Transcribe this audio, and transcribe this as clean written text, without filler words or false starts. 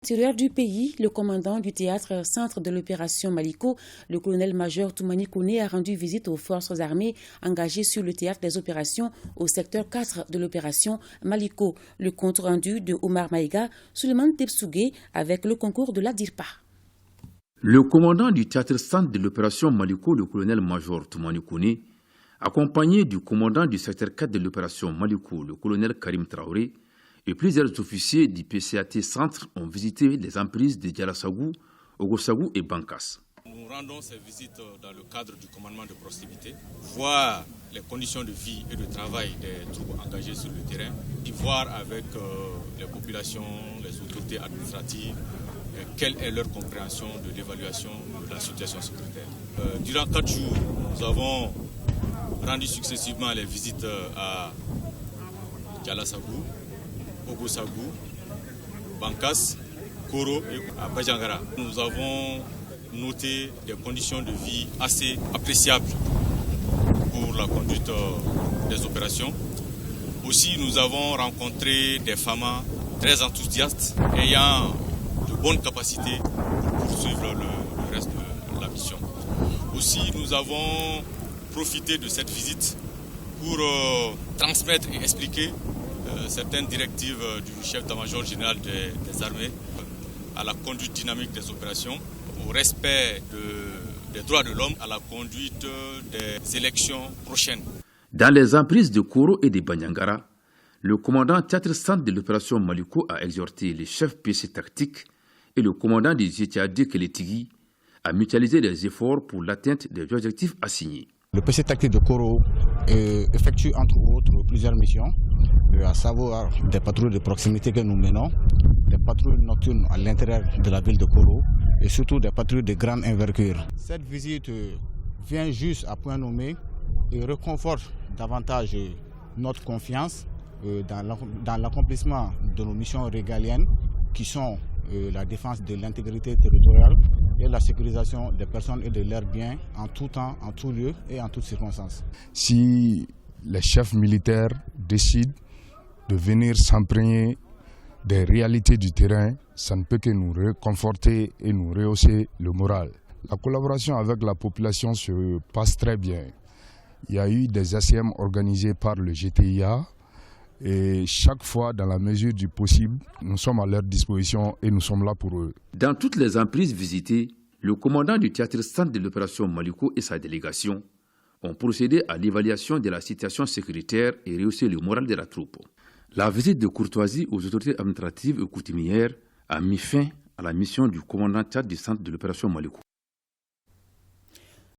Intérieur du pays, le commandant du théâtre centre de l'opération Maliko, le colonel-major Toumani Kone, a rendu visite aux forces armées engagées sur le théâtre des opérations au secteur 4 de l'opération Maliko. Le compte rendu de Omar Maïga, Souleymane Tebsougué, avec le concours de la DIRPA. Le commandant du théâtre centre de l'opération Maliko, le colonel-major Toumani Kone, accompagné du commandant du secteur 4 de l'opération Maliko, le colonel Karim Traoré, et plusieurs officiers du PCAT Centre ont visité les emprises de Djalassagou, Ogosagou et Bankas. Nous rendons ces visites dans le cadre du commandement de proximité, voir les conditions de vie et de travail des troupes engagées sur le terrain, et voir avec les populations, les autorités administratives, quelle est leur compréhension de l'évaluation de la situation sécuritaire. Durant 4 jours, nous avons rendu successivement les visites à Djalassagou, Ogosagou, Bankas, Koro et à Bajangara. Nous avons noté des conditions de vie assez appréciables pour la conduite des opérations. Aussi, nous avons rencontré des FAMA très enthousiastes ayant de bonnes capacités pour poursuivre le reste de la mission. Aussi, nous avons profité de cette visite pour transmettre et expliquer certaines directives du chef d'état-major général des armées à la conduite dynamique des opérations, au respect des droits de l'homme, à la conduite des élections prochaines. Dans les emprises de Koro et de Banyangara, le commandant théâtre centre de l'opération Maliko a exhorté les chefs PC tactiques et le commandant des ETAD Keletigui à mutualiser les efforts pour l'atteinte des objectifs assignés. Le PC tactique de Koro effectue entre autres plusieurs missions, à savoir des patrouilles de proximité que nous menons, des patrouilles nocturnes à l'intérieur de la ville de Koro et surtout des patrouilles de grande envergure. Cette visite vient juste à point nommé et reconforte davantage notre confiance dans l'accomplissement de nos missions régaliennes qui sont la défense de l'intégrité territoriale et la sécurisation des personnes et de leurs biens en tout temps, en tout lieu et en toutes circonstances. Si les chefs militaires décident de venir s'imprégner des réalités du terrain, ça ne peut que nous réconforter et nous rehausser le moral. La collaboration avec la population se passe très bien. Il y a eu des ACM organisés par le GTIA et chaque fois, dans la mesure du possible, nous sommes à leur disposition et nous sommes là pour eux. Dans toutes les emprises visitées, le commandant du théâtre centre de l'opération Maliko et sa délégation ont procédé à l'évaluation de la situation sécuritaire et rehaussé le moral de la troupe. La visite de courtoisie aux autorités administratives et coutumières a mis fin à la mission du commandant théâtre du centre de l'opération Maliko.